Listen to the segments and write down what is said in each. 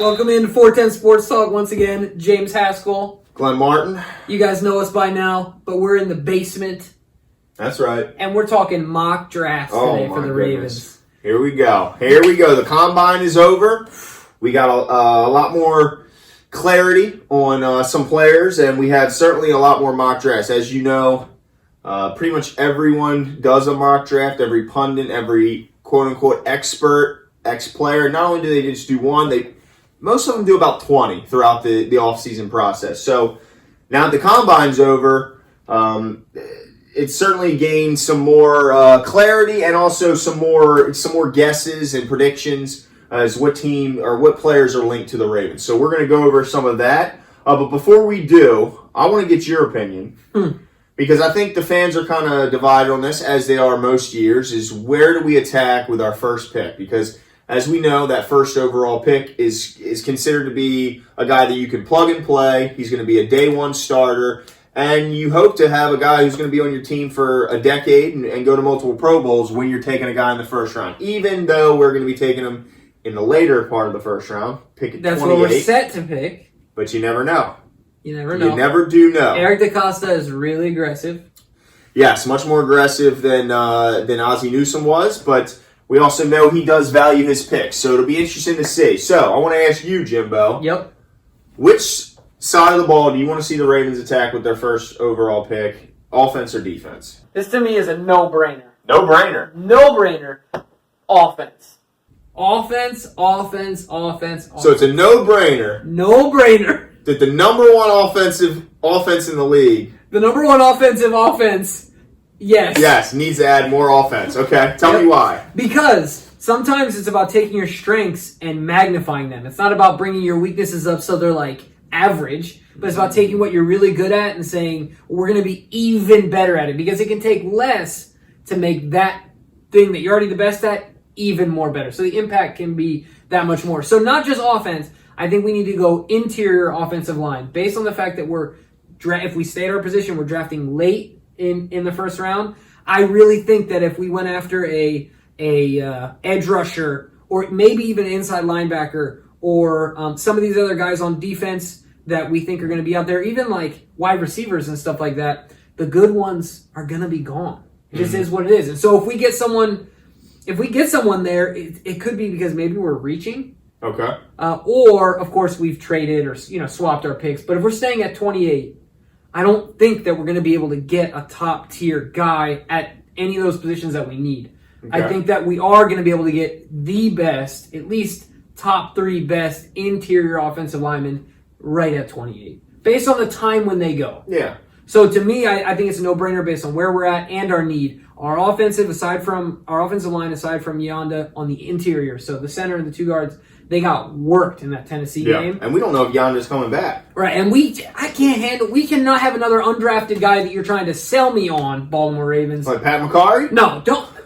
Welcome in 410 Sports Talk once again. James Haskell. Glenn Martin. You guys know us by now, but we're in the basement. That's right. And we're talking mock drafts today for the Ravens. Here we go. The combine is over. We got a lot more clarity on some players, and we had certainly a lot more mock drafts. As you know, pretty much everyone does a mock draft. Every pundit, every quote-unquote expert, ex-player. Not only do they just do one, most of them do about 20 throughout the off-season process. So now that the combine's over, it certainly gained some more clarity and also some more guesses and predictions as what team or what players are linked to the Ravens. So we're going to go over some of that. But before we do, I want to get your opinion because I think the fans are kind of divided on this, as they are most years, is where do we attack with our first pick? Because as we know, that first overall pick is considered to be a guy that you can plug and play. He's going to be a day one starter. And you hope to have a guy who's going to be on your team for a decade and go to multiple Pro Bowls when you're taking a guy in the first round. Even though we're going to be taking him in the later part of the first round, pick at 28. That's what we're set to pick. But you never know. You never know. You never do know. Eric DaCosta is really aggressive. Yes, much more aggressive than Ozzie Newsome was, but we also know he does value his picks. So it'll be interesting to see. So I want to ask you, Jimbo. Yep. Which side of the ball do you want to see the Ravens attack with their first overall pick, offense or defense? This to me is a no-brainer. No-brainer. No-brainer. Offense. Offense. So it's a no-brainer. No-brainer. That the number one offensive offense in the league. The number one offensive offense, yes. Yes, needs to add more offense. Okay, tell me why. Because sometimes it's about taking your strengths and magnifying them. It's not about bringing your weaknesses up so they're like average, but it's about taking what you're really good at and saying, we're going to be even better at it. Because it can take less to make that thing that you're already the best at even more better. So the impact can be that much more. So not just offense, I think we need to go interior offensive line. Based on the fact that if we stay at our position, we're drafting late in the first round. I really think that if we went after a edge rusher or maybe even an inside linebacker or some of these other guys on defense that we think are going to be out there, even like wide receivers and stuff like that, the good ones are going to be gone. It just is what it is. And so if we get someone there, it could be because maybe we're reaching. Okay. Or, of course, we've traded or swapped our picks. But if we're staying at 28, I don't think that we're going to be able to get a top-tier guy at any of those positions that we need. Okay. I think that we are going to be able to get the best, at least top 3 best interior offensive linemen right at 28, based on the time when they go. Yeah. So to me, I think it's a no-brainer based on where we're at and our need. Our offensive line, aside from Yonda on the interior, so the center and the 2 guards, they got worked in that Tennessee game. And we don't know if Yonda's coming back. Right, and we cannot have another undrafted guy that you're trying to sell me on, Baltimore Ravens. Like Pat McCarry? No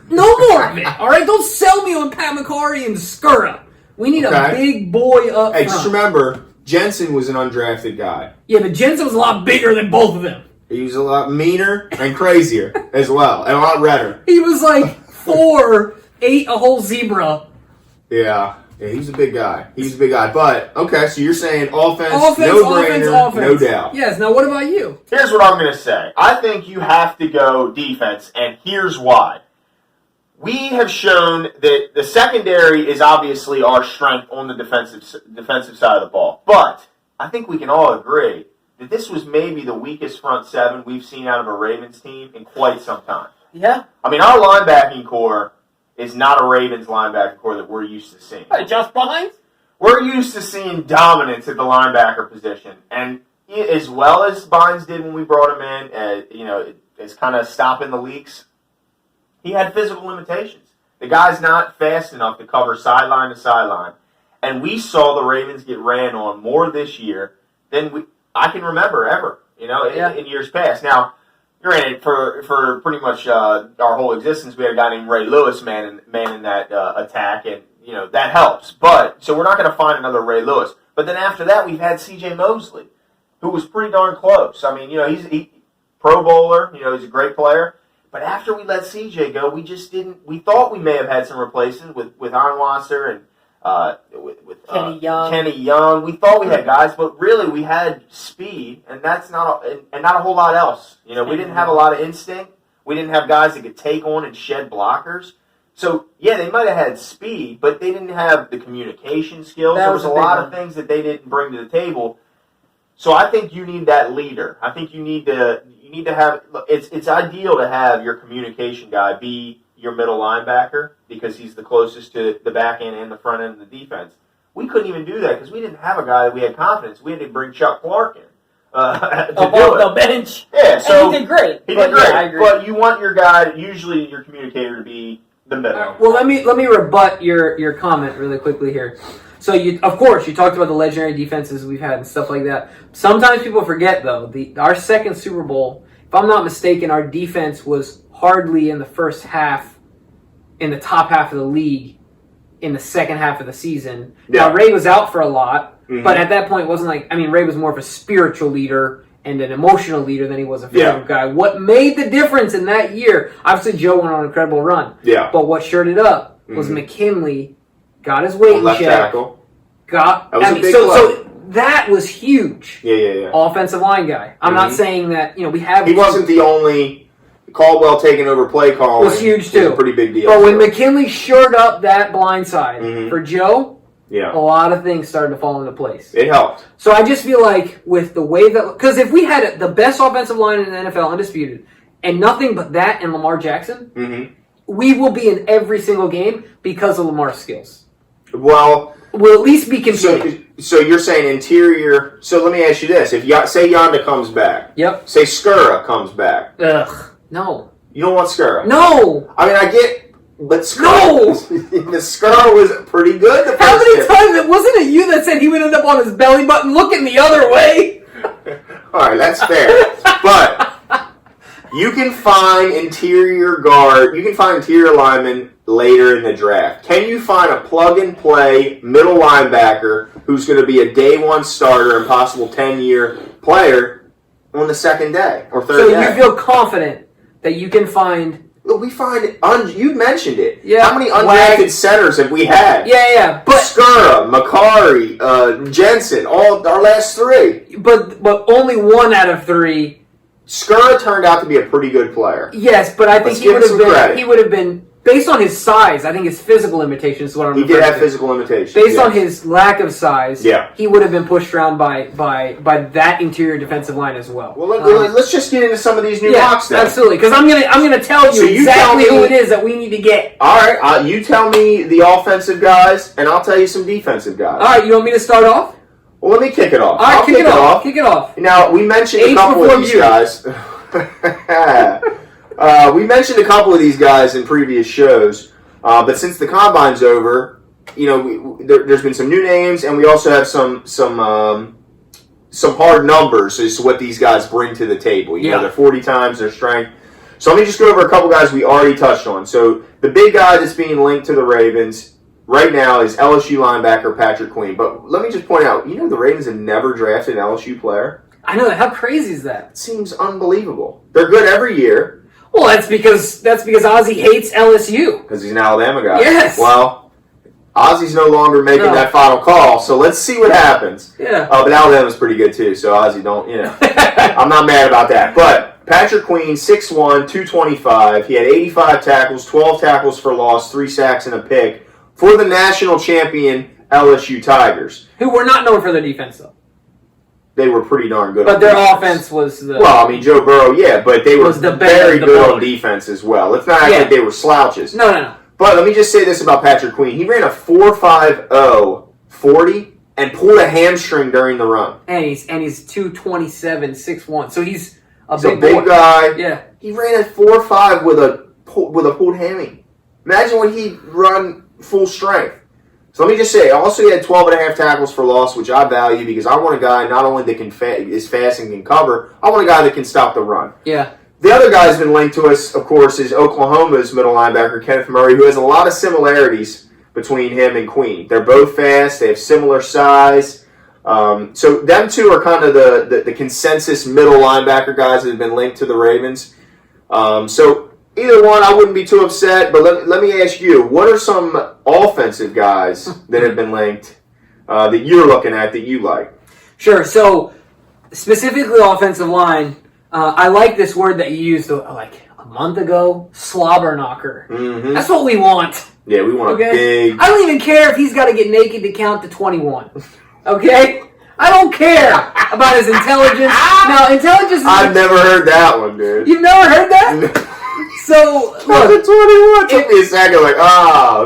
more of it, all right? Don't sell me on Pat McCarry and Skura. We need a big boy up front. Just remember, Jensen was an undrafted guy. Yeah, but Jensen was a lot bigger than both of them. He was a lot meaner and crazier as well, and a lot redder. He was like 4'8", a whole zebra. Yeah, he's a big guy. But, okay, so you're saying offense no-brainer, no doubt. Yes, now what about you? Here's what I'm going to say. I think you have to go defense, and here's why. We have shown that the secondary is obviously our strength on the defensive side of the ball. But I think we can all agree that this was maybe the weakest front seven we've seen out of a Ravens team in quite some time. Yeah. I mean, our linebacking core is not a Ravens linebacker core that we're used to seeing. Just behind? We're used to seeing dominance at the linebacker position. And as well as Bynes did when we brought him in, as kind of stopping the leaks, he had physical limitations. The guy's not fast enough to cover sideline to sideline. And we saw the Ravens get ran on more this year than I can remember ever, in years past. Now, granted, for pretty much our whole existence, we had a guy named Ray Lewis man in that attack, and that helps. But so we're not going to find another Ray Lewis. But then after that, we've had C.J. Mosley, who was pretty darn close. I mean, he's Pro Bowler. He's a great player. But after we let C.J. go, we just didn't. We thought we may have had some replacements with Anwasser and with Kenny Young. We thought we had guys, but really we had speed, and that's not a whole lot else. We didn't have a lot of instinct. We didn't have guys that could take on and shed blockers. So yeah, they might have had speed, but they didn't have the communication skills. There was a lot of things that they didn't bring to the table. So I think you need that leader. I think you need to have. It's ideal to have your communication guy be your middle linebacker because he's the closest to the back end and the front end of the defense. We couldn't even do that because we didn't have a guy that we had confidence. We had to bring Chuck Clark in to do the bench. Yeah, so and he did great. He did great. Yeah, I agree. But you want your guy, usually your communicator, to be the middle. Well, let me rebut your comment really quickly here. So of course you talked about the legendary defenses we've had and stuff like that. Sometimes people forget though our second Super Bowl. If I'm not mistaken, our defense was hardly in the first half, in the top half of the league, in the second half of the season. Yeah. Now Ray was out for a lot, but at that point it wasn't like Ray was more of a spiritual leader and an emotional leader than he was a physical guy. What made the difference in that year? Obviously Joe went on an incredible run. Yeah. But what shored it up was McKinley got his weight in left check. Tackle. So that was huge. Yeah. Offensive line guy. I'm not saying that we have. He wasn't the only. Caldwell taking over play calling was huge too. Was a pretty big deal. But when McKinley shored up that blind side for Joe, a lot of things started to fall into place. It helped. So I just feel like with the way that, because if we had the best offensive line in the NFL, undisputed, and nothing but that and Lamar Jackson, we will be in every single game because of Lamar's skills. Well, we'll at least be competing. So you're saying interior. So let me ask you this: if say Yonda comes back, say Skura comes back. Ugh, no. You don't want Skura? No. I mean, I get, but Skura. No. The Skura was pretty good. How many times wasn't it you that said he would end up on his belly button looking the other way? All right, that's fair, but you can find interior guard. You can find interior linemen later in the draft. Can you find a plug-and-play middle linebacker who's going to be a day one starter and possible 10-year player on the second day or third day? So you feel confident that you can find... We find... you mentioned it. Yeah. How many undrafted centers have we had? Yeah. But Skura, Makari, Jensen, all our last three. But only 1 out of 3... Skura turned out to be a pretty good player. Yes, but I think he would have been based on his size. I think his physical limitations is what I'm referring to. He did have physical limitations. Based on his lack of size, yeah, he would have been pushed around by that interior defensive line as well. Well, let's just get into some of these new mocks then. Absolutely, because I'm gonna tell you exactly who it is that we need to get. All right, you tell me the offensive guys, and I'll tell you some defensive guys. All right, you want me to start off? Well, let me kick it off. All right, kick it off. Kick it off. Now, we mentioned a couple of these guys. We mentioned a couple of these guys in previous shows, but since the combine's over, there's been some new names, and we also have some hard numbers as to what these guys bring to the table. They're 40 times their strength. So let me just go over a couple guys we already touched on. So the big guy that's being linked to the Ravens right now is LSU linebacker Patrick Queen. But let me just point out, the Ravens have never drafted an LSU player. I know that. How crazy is that? It seems unbelievable. They're good every year. Well, that's because Ozzie hates LSU. Because he's an Alabama guy. Yes. Well, Ozzie's no longer making that final call, so let's see what happens. Yeah. But Alabama's pretty good too, so Ozzie don't, I'm not mad about that. But Patrick Queen, 6'1", 225. He had 85 tackles, 12 tackles for loss, 3 sacks, and a pick for the national champion LSU Tigers. Who were not known for their defense, though. They were pretty darn good. But their offense was the... Well, I mean, Joe Burrow, but they were very good on defense as well. Let's not act like they were slouches. No. But let me just say this about Patrick Queen. He ran a 4.50 40 and pulled a hamstring during the run. And he's 227, 6'1". So he's a big guy. Yeah. He ran a 4.5 with a pulled hammy. Imagine when he run full strength. So let me just say, also he had 12.5 tackles for loss, which I value because I want a guy not only that is fast and can cover, I want a guy that can stop the run. Yeah. The other guy who's been linked to us, of course, is Oklahoma's middle linebacker, Kenneth Murray, who has a lot of similarities between him and Queen. They're both fast. They have similar size. So them two are kind of the consensus middle linebacker guys that have been linked to the Ravens. So either one, I wouldn't be too upset. But let me ask you, what are some offensive guys that have been linked that you're looking at that you like? Sure. So specifically offensive line, I like this word that you used like a month ago, slobber knocker. Mm-hmm. That's what we want. Yeah, we want a big... I don't even care if he's got to get naked to count to 21. Okay? I don't care about his intelligence. Now, intelligence is... I've never heard that one, dude. You've never heard that? So, look. 21 took me a second, like,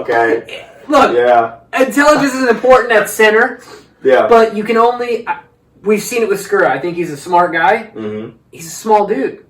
okay. Look, yeah. Intelligence is important at center. Yeah. But you can only... We've seen it with Skura. I think he's a smart guy. Mm-hmm. He's a small dude.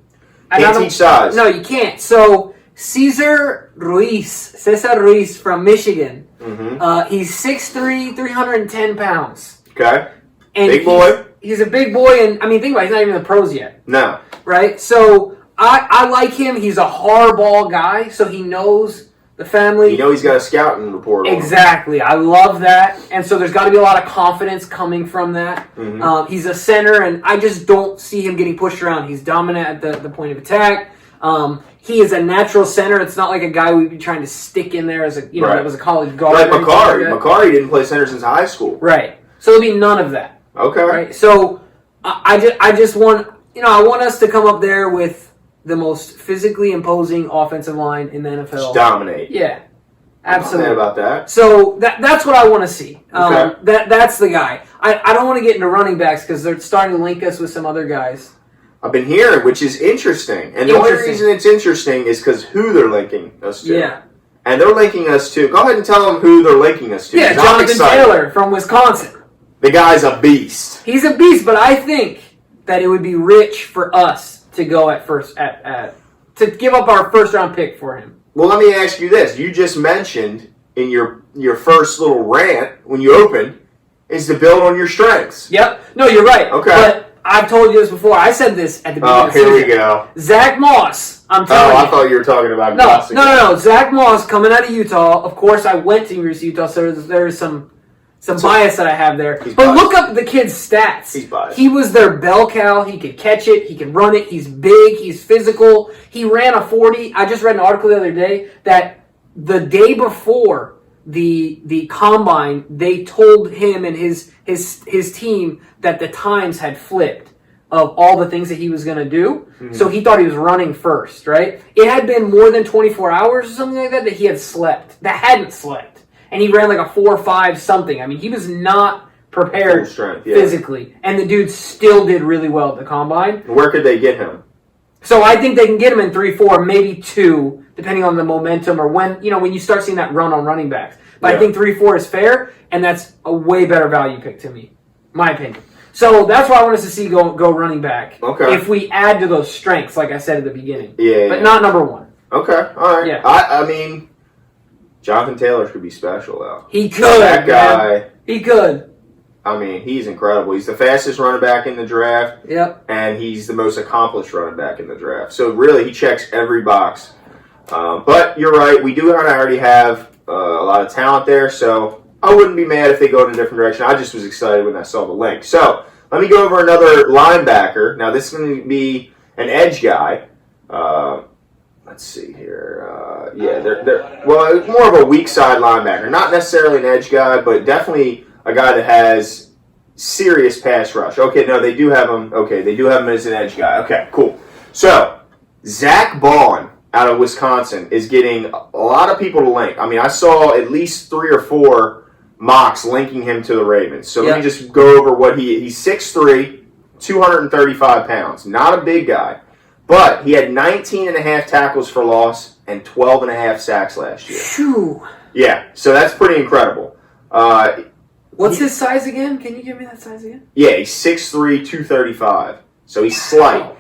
Can't teach size. No, you can't. So, Cesar Ruiz from Michigan. Mm-hmm. He's 6'3", 310 pounds. Okay. And big boy? He's a big boy, and, I mean, think about it, he's not even in the pros yet. No. Right? So, I like him. He's a hardball guy, so he knows the family. You know he's got a scouting report on him. Exactly. I love that. And so there's got to be a lot of confidence coming from that. Mm-hmm. He's a center, and I just don't see him getting pushed around. He's dominant at the point of attack. He is a natural center. It's not like a guy we'd be trying to stick in there as a that was a college guard. Like Macari. Macari didn't play center since high school. Right. So there'll be none of that. Okay. Right. So I just want I want us to come up there with the most physically imposing offensive line in the NFL. Just dominate. Yeah. Absolutely. I'm about that. So that's what I want to see. Okay. That's the guy. I don't want to get into running backs because they're starting to link us with some other guys. I've been hearing, which is interesting. And the only reason it's interesting is because who they're linking us to. Yeah. And they're linking us to... Go ahead and tell them who they're linking us to. Yeah, Jonathan Taylor from Wisconsin. The guy's a beast. He's a beast, but I think that it would be rich for us to go at first... to give up our first-round pick for him. Well, let me ask you this. You just mentioned in your first little rant, when you opened, is to build on your strengths. Yep. No, you're right. Okay. But I've told you this before. I said this at the beginning of the season. Here we go. Zach Moss, I'm telling you. I thought you were talking about No. Zach Moss coming out of Utah. Of course, I went to University of Utah, so there's some bias that I have there. But biased. Look up the kid's stats. He's biased. He was their bell cow. He could catch it. He could run it. He's big. He's physical. He ran a 40. I just read an article the other day that the day before the combine, they told him and his team that the times had flipped of all the things that he was going to do. Mm-hmm. So he thought he was running first, right? It had been more than 24 hours or something like that he had slept, that hadn't slept. And he ran like a 4.5 something. I mean, he was not prepared physically. And the dude still did really well at the combine. Where could they get him? So I think they can get him in 3-4, maybe 2, depending on the momentum or when you start seeing that run on running backs. But I think 3-4 is fair, and that's a way better value pick to me, my opinion. So that's what I want us to see go running back. Okay. If we add to those strengths, like I said at the beginning. But not number 1. Okay. All right. Yeah. I mean, Jonathan Taylor could be special, though. He could. That guy. Man. He could. I mean, he's incredible. He's the fastest running back in the draft. Yep. And he's the most accomplished running back in the draft. So really, he checks every box. But you're right. We do already have a lot of talent there. So I wouldn't be mad if they go in a different direction. I just was excited when I saw the link. So let me go over another linebacker. Now, this is going to be an edge guy. Let's see here. Well, more of a weak side linebacker. Not necessarily an edge guy, but definitely a guy that has serious pass rush. Okay, no, they do have him. Okay, they do have him as an edge guy. Okay, cool. So, Zach Bond out of Wisconsin is getting a lot of people to link. I mean, I saw at least 3 or 4 mocks linking him to the Ravens. So let me just go over what he's 6'3", 235 pounds. Not a big guy. But he had 19 and a half tackles for loss and 12 and a half sacks last year. Phew. Yeah, so that's pretty incredible. What's his size again? Can you give me that size again? Yeah, he's 6'3", 235. So he's slight.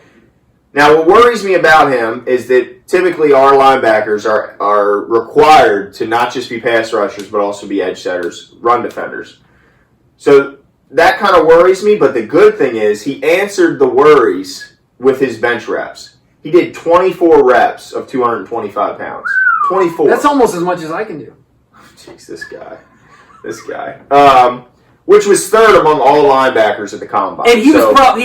Now, what worries me about him is that typically our linebackers are required to not just be pass rushers, but also be edge setters, run defenders. So that kind of worries me, but the good thing is he answered the worries with his bench reps. He did 24 reps of 225 pounds. 24. That's almost as much as I can do. Jeez, this guy. Which was third among all linebackers at the combine. And he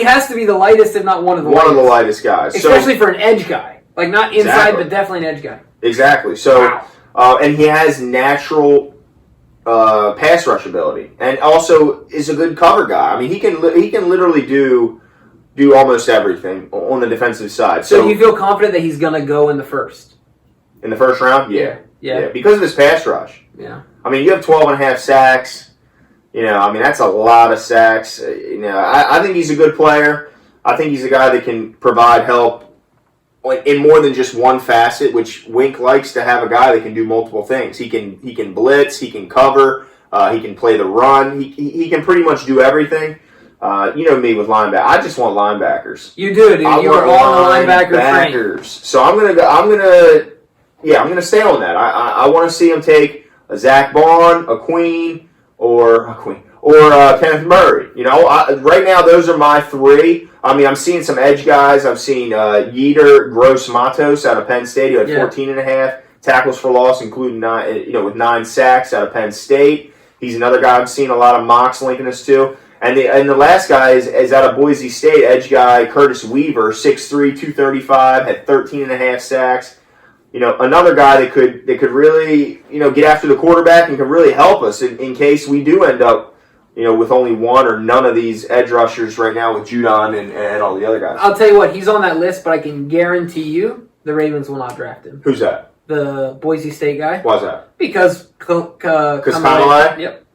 has to be the lightest, if not one of the lightest. One of the lightest guys. Especially for an edge guy. Like, not inside, but definitely an edge guy. Exactly. So, and he has natural pass rush ability, and also is a good cover guy. I mean, he can literally do almost everything on the defensive side. So you feel confident that he's going to go in the first? In the first round? Yeah. Yeah. Because of his pass rush. Yeah. I mean, you have 12.5 sacks. You know, I mean, that's a lot of sacks. You know, I think he's a good player. I think he's a guy that can provide help in more than just one facet, which Wink likes to have a guy that can do multiple things. He can blitz, he can cover, he can play the run. He can pretty much do everything. You know me with linebackers. I just want linebackers. You do, dude. You are on the linebacker train. So I'm gonna stay on that. I want to see him take a Zach Bond, a Queen, or Kenneth Murray. You know, right now those are my three. I mean, I'm seeing some edge guys. I've seen Yetur Gross-Matos out of Penn State, who had 14.5 tackles for loss, including 9, with 9 sacks out of Penn State. He's another guy I've seen a lot of mocks linking us to. And the last guy is out of Boise State, edge guy Curtis Weaver, 6'3", 235, had 13.5 sacks. You know, another guy that could really, get after the quarterback and can really help us in case we do end up, with only one or none of these edge rushers right now with Judon and all the other guys. I'll tell you what, he's on that list, but I can guarantee you the Ravens will not draft him. Who's that? The Boise State guy. Why's that? Because Kamala? Yep.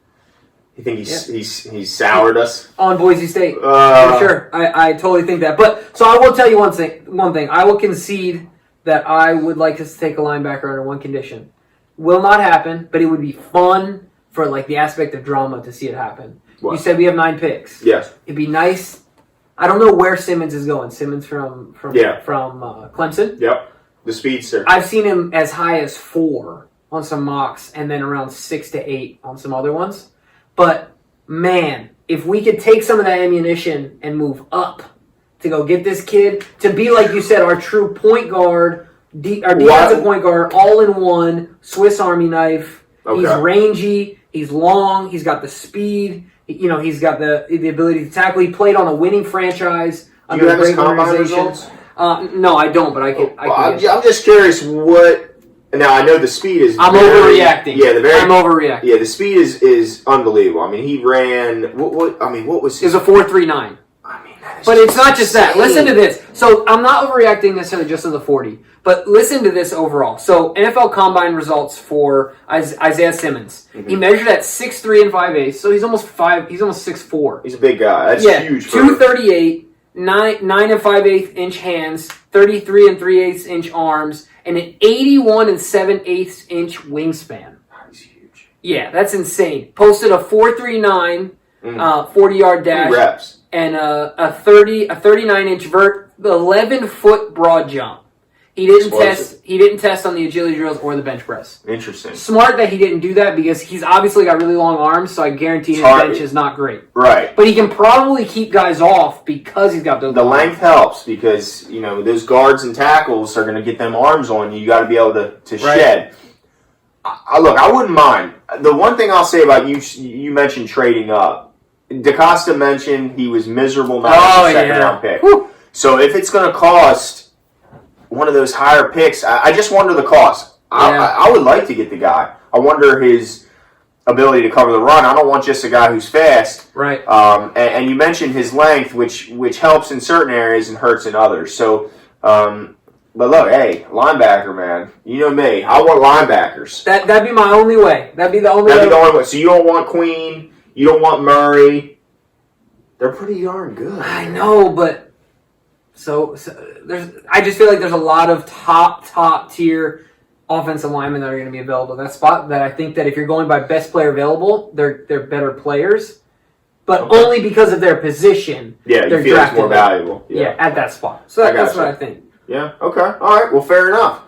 You think he's soured us? On Boise State. For sure. I totally think that. But, so I will tell you one thing. I will concede that I would like us to take a linebacker under one condition. Will not happen, but it would be fun for like the aspect of drama to see it happen. What? You said we have 9 picks. Yes. It'd be nice. I don't know where Simmons is going. Simmons from Clemson. Yep. The speedster. I've seen him as high as 4 on some mocks, and then around 6 to 8 on some other ones. But man, if we could take some of that ammunition and move up to go get this kid to be, like you said, our true point guard, our defensive point guard, all in one, Swiss Army knife. Okay. He's rangy. He's long. He's got the speed. He's got the ability to tackle. He played on a winning franchise. Do you have his combine results? No, I don't, but I can. I'm just curious what. Now I know the speed is. I'm overreacting. Yeah, I'm overreacting. Yeah, the speed is unbelievable. I mean, he ran. What was his? It was a 4.39. I mean, but it's not just that. Listen to this. So I'm not overreacting necessarily just to the 40, but listen to this overall. So NFL Combine results for Isaiah Simmons. Mm-hmm. He measured at 6'3" and 5/8, so he's almost 6'4". He's a big guy. That's huge. 238, 9 and 5/8 inch hands, 33 and 3/8 inch arms, and an 81 and 7/8 inch wingspan. He's huge. Yeah, that's insane. Posted a 4.39 40-yard dash. 3 reps. And a 39-inch 11-foot broad jump. He didn't test on the agility drills or the bench press. Interesting. Smart that he didn't do that because he's obviously got really long arms, so I guarantee his bench is not great. Right. But he can probably keep guys off because he's got those. The length helps because those guards and tackles are going to get them arms on you. You got to be able to shed. Look, I wouldn't mind. The one thing I'll say about you mentioned trading up. DaCosta mentioned he was miserable not having a second-round pick. Whew. So if it's going to cost one of those higher picks, I just wonder the cost. I would like to get the guy. I wonder his ability to cover the run. I don't want just a guy who's fast. Right. And you mentioned his length, which helps in certain areas and hurts in others. So, but look, hey, linebacker, man. You know me. I want linebackers. That'd be my only way. That'd be the only way. So you don't want Queen. You don't want Murray. They're pretty darn good. I know, but so I just feel like there's a lot of top tier offensive linemen that are going to be available in that spot. That I think that if you're going by best player available, they're better players, but only because of their position. Yeah, you feel it's more valuable. Yeah, at that spot. So that's what I think. Yeah. Okay. All right. Well, fair enough.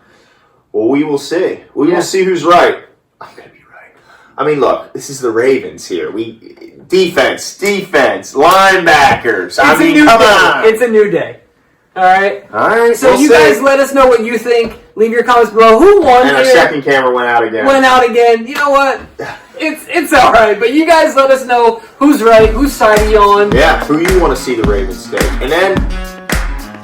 Well, we will see. We will see who's right. I'm gonna be right. I mean, look, this is the Ravens here. Defense, linebackers. Come on. It's a new day. All right. So we'll guys let us know what you think. Leave your comments below. Who won? And our second camera went out again. You know what? It's all right. But you guys let us know who's right, whose side are you on. Yeah. Who you want to see the Ravens take, and then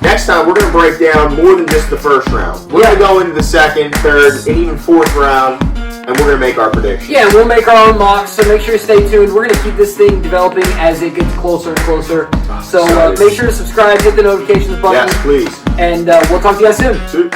next time we're going to break down more than just the first round. We're going to go into the second, third, and even fourth round, and we're going to make our predictions. Yeah, we'll make our own mocks, so make sure to stay tuned. We're going to keep this thing developing as it gets closer and closer. So make sure to subscribe, hit the notifications button. Yes, please. And we'll talk to you guys soon.